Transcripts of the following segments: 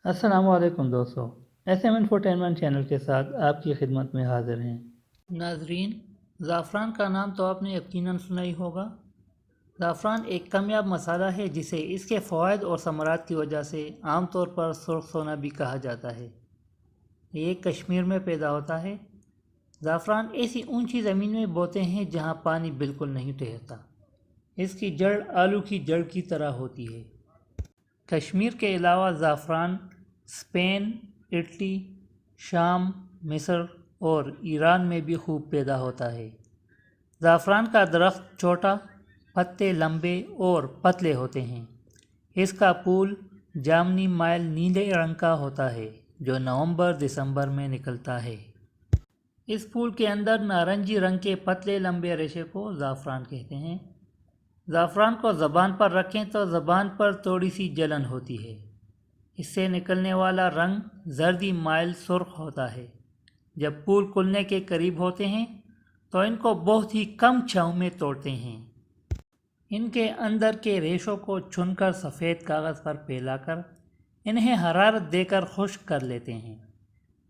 السلام علیکم دوستو، ایس ایم انفوٹینمنٹ چینل کے ساتھ آپ کی خدمت میں حاضر ہیں۔ ناظرین، زعفران کا نام تو آپ نے یقیناً سنا ہی ہوگا۔ زعفران ایک کامیاب مسالہ ہے جسے اس کے فوائد اور ثمرات کی وجہ سے عام طور پر سرخ سونا بھی کہا جاتا ہے۔ یہ کشمیر میں پیدا ہوتا ہے۔ زعفران ایسی اونچی زمین میں بوتے ہیں جہاں پانی بالکل نہیں ٹھہرتا۔ اس کی جڑ آلو کی جڑ کی طرح ہوتی ہے۔ کشمیر کے علاوہ زعفران اسپین، اٹلی، شام، مصر اور ایران میں بھی خوب پیدا ہوتا ہے۔ زعفران کا درخت چھوٹا، پتے لمبے اور پتلے ہوتے ہیں۔ اس کا پھول جامنی مائل نیلے رنگ کا ہوتا ہے جو نومبر دسمبر میں نکلتا ہے۔ اس پھول کے اندر نارنجی رنگ کے پتلے لمبے ریشے کو زعفران کہتے ہیں۔ زعفران کو زبان پر رکھیں تو زبان پر تھوڑی سی جلن ہوتی ہے۔ اس سے نکلنے والا رنگ زردی مائل سرخ ہوتا ہے۔ جب پھول کھلنے کے قریب ہوتے ہیں تو ان کو بہت ہی کم چھاؤں میں توڑتے ہیں۔ ان کے اندر کے ریشوں کو چن کر سفید کاغذ پر پھیلا کر انہیں حرارت دے کر خشک کر لیتے ہیں۔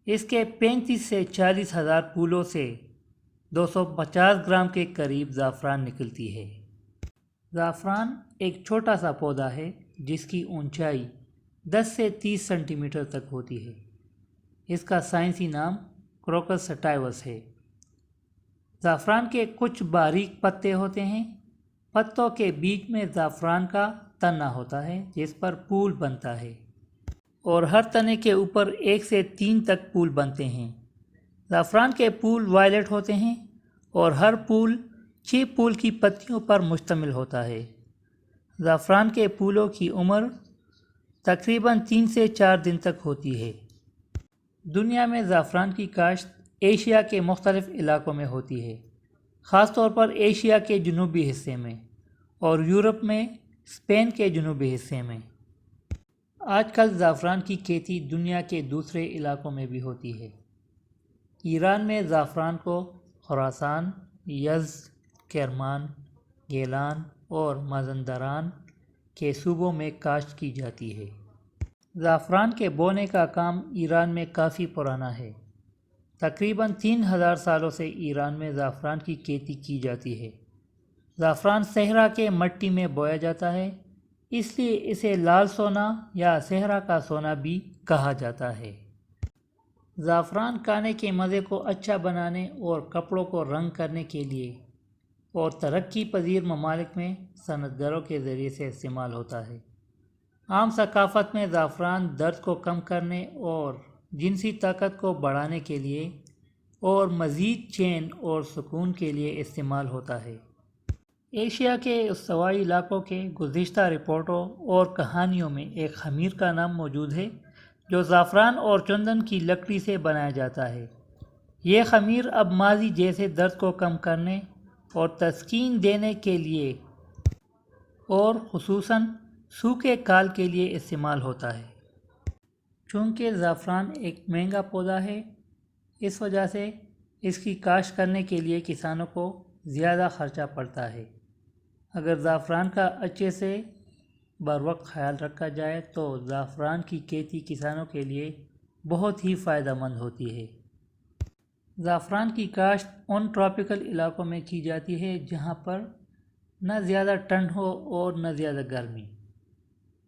اس کے 35 سے 40 ہزار پھولوں سے 250 گرام کے قریب زعفران نکلتی ہے۔ زعفران ایک چھوٹا سا پودا ہے جس کی اونچائی 10 سے 30 سینٹی میٹر تک ہوتی ہے۔ اس کا سائنسی نام کروکس سٹائوس ہے۔ زعفران کے کچھ باریک پتے ہوتے ہیں۔ پتوں کے بیچ میں زعفران کا تنا ہوتا ہے جس پر پھول بنتا ہے، اور ہر تنے کے اوپر 1 سے 3 تک پھول بنتے ہیں۔ زعفران کے پھول وائلٹ ہوتے ہیں اور ہر پھول 6 پھول کی پتیوں پر مشتمل ہوتا ہے۔ زعفران کے پھولوں کی عمر تقریباً 3 سے 4 دن تک ہوتی ہے۔ دنیا میں زعفران کی کاشت ایشیا کے مختلف علاقوں میں ہوتی ہے، خاص طور پر ایشیا کے جنوبی حصے میں اور یورپ میں اسپین کے جنوبی حصے میں۔ آج کل زعفران کی کھیتی دنیا کے دوسرے علاقوں میں بھی ہوتی ہے۔ ایران میں زعفران کو خراسان، یزد، کرمان، گیلان اور مازندران کے صوبوں میں کاشت کی جاتی ہے۔ زعفران کے بونے کا کام ایران میں کافی پرانا ہے۔ تقریباً 3000 سالوں سے ایران میں زعفران کی کھیتی کی جاتی ہے۔ زعفران صحرا کے مٹی میں بویا جاتا ہے، اس لیے اسے لال سونا یا صحرا کا سونا بھی کہا جاتا ہے۔ زعفران کھانے کے مزے کو اچھا بنانے اور کپڑوں کو رنگ کرنے کے لیے اور ترقی پذیر ممالک میں صنعت گروں کے ذریعے سے استعمال ہوتا ہے۔ عام ثقافت میں زعفران درد کو کم کرنے اور جنسی طاقت کو بڑھانے کے لیے اور مزید چین اور سکون کے لیے استعمال ہوتا ہے۔ ایشیا کے استوائی علاقوں کے گزشتہ رپورٹوں اور کہانیوں میں ایک خمیر کا نام موجود ہے جو زعفران اور چندن کی لکڑی سے بنایا جاتا ہے۔ یہ خمیر اب ماضی جیسے درد کو کم کرنے اور تسکین دینے کے لیے اور خصوصاً سوکھے کال کے لیے استعمال ہوتا ہے۔ چونکہ زعفران ایک مہنگا پودا ہے، اس وجہ سے اس کی کاشت کرنے کے لیے کسانوں کو زیادہ خرچہ پڑتا ہے۔ اگر زعفران کا اچھے سے بروقت خیال رکھا جائے تو زعفران کی کھیتی کسانوں کے لیے بہت ہی فائدہ مند ہوتی ہے۔ زعفران کی کاشت ان ٹراپیکل علاقوں میں کی جاتی ہے جہاں پر نہ زیادہ ٹھنڈ ہو اور نہ زیادہ گرمی۔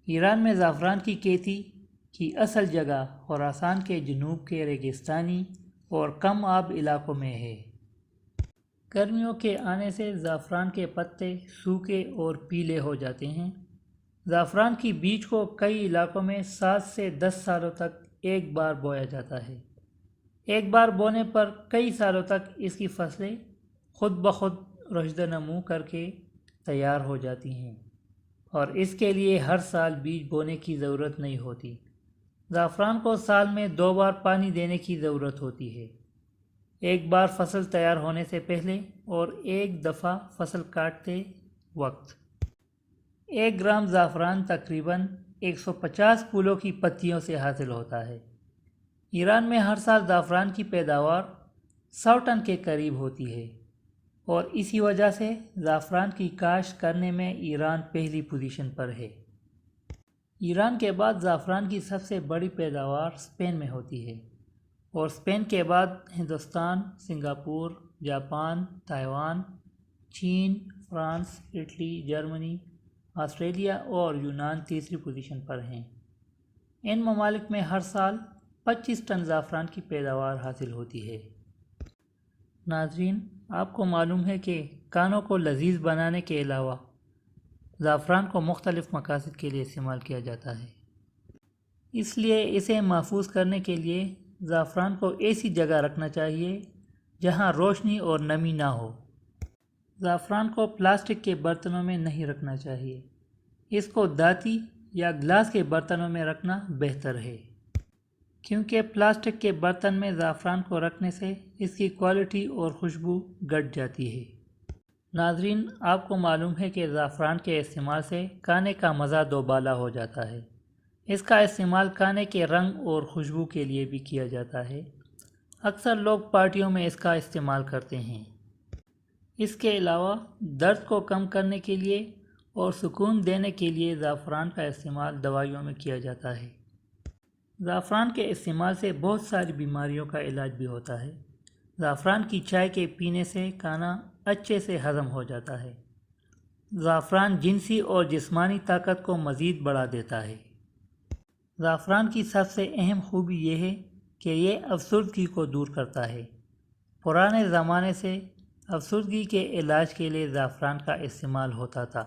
ایران میں زعفران کی کھیتی کی اصل جگہ خراسان کے جنوب کے ریگستانی اور کم آب علاقوں میں ہے۔ گرمیوں کے آنے سے زعفران کے پتے سوکھے اور پیلے ہو جاتے ہیں۔ زعفران کی بیج کو کئی علاقوں میں 7 سے 10 سالوں تک ایک بار بویا جاتا ہے۔ ایک بار بونے پر کئی سالوں تک اس کی فصلیں خود بخود رشد نمو کر کے تیار ہو جاتی ہیں اور اس کے لیے ہر سال بیج بونے کی ضرورت نہیں ہوتی۔ زعفران کو سال میں 2 بار پانی دینے کی ضرورت ہوتی ہے، ایک بار فصل تیار ہونے سے پہلے اور ایک دفعہ فصل کاٹتے وقت۔ 1 گرام زعفران تقریباً 150 پھولوں کی پتیوں سے حاصل ہوتا ہے۔ ایران میں ہر سال زعفران کی پیداوار 100 ٹن کے قریب ہوتی ہے اور اسی وجہ سے زعفران کی کاشت کرنے میں ایران پہلی پوزیشن پر ہے۔ ایران کے بعد زعفران کی سب سے بڑی پیداوار اسپین میں ہوتی ہے، اور اسپین کے بعد ہندوستان، سنگاپور، جاپان، تائیوان، چین، فرانس، اٹلی، جرمنی، آسٹریلیا اور یونان تیسری پوزیشن پر ہیں۔ ان ممالک میں ہر سال 25 ٹن زعفران کی پیداوار حاصل ہوتی ہے۔ ناظرین، آپ کو معلوم ہے کہ کھانوں کو لذیذ بنانے کے علاوہ زعفران کو مختلف مقاصد کے لیے استعمال کیا جاتا ہے۔ اس لیے اسے محفوظ کرنے کے لیے زعفران کو ایسی جگہ رکھنا چاہیے جہاں روشنی اور نمی نہ ہو۔ زعفران کو پلاسٹک کے برتنوں میں نہیں رکھنا چاہیے، اس کو دھاتی یا گلاس کے برتنوں میں رکھنا بہتر ہے، کیونکہ پلاسٹک کے برتن میں زعفران کو رکھنے سے اس کی کوالٹی اور خوشبو گھٹ جاتی ہے۔ ناظرین، آپ کو معلوم ہے کہ زعفران کے استعمال سے کھانے کا مزہ دوبالا ہو جاتا ہے۔ اس کا استعمال کھانے کے رنگ اور خوشبو کے لیے بھی کیا جاتا ہے۔ اکثر لوگ پارٹیوں میں اس کا استعمال کرتے ہیں۔ اس کے علاوہ درد کو کم کرنے کے لیے اور سکون دینے کے لیے زعفران کا استعمال دوائیوں میں کیا جاتا ہے۔ زعفران کے استعمال سے بہت ساری بیماریوں کا علاج بھی ہوتا ہے۔ زعفران کی چائے کے پینے سے کھانا اچھے سے ہضم ہو جاتا ہے۔ زعفران جنسی اور جسمانی طاقت کو مزید بڑھا دیتا ہے۔ زعفران کی سب سے اہم خوبی یہ ہے کہ یہ افسردگی کو دور کرتا ہے۔ پرانے زمانے سے افسردگی کے علاج کے لیے زعفران کا استعمال ہوتا تھا۔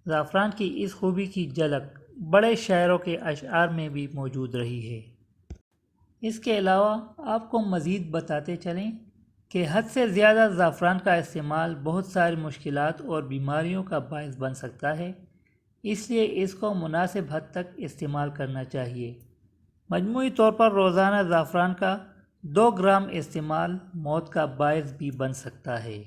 زعفران کی اس خوبی کی جھلک بڑے شاعروں کے اشعار میں بھی موجود رہی ہے۔ اس کے علاوہ آپ کو مزید بتاتے چلیں کہ حد سے زیادہ زعفران کا استعمال بہت ساری مشکلات اور بیماریوں کا باعث بن سکتا ہے، اس لیے اس کو مناسب حد تک استعمال کرنا چاہیے۔ مجموعی طور پر روزانہ زعفران کا 2 گرام استعمال موت کا باعث بھی بن سکتا ہے۔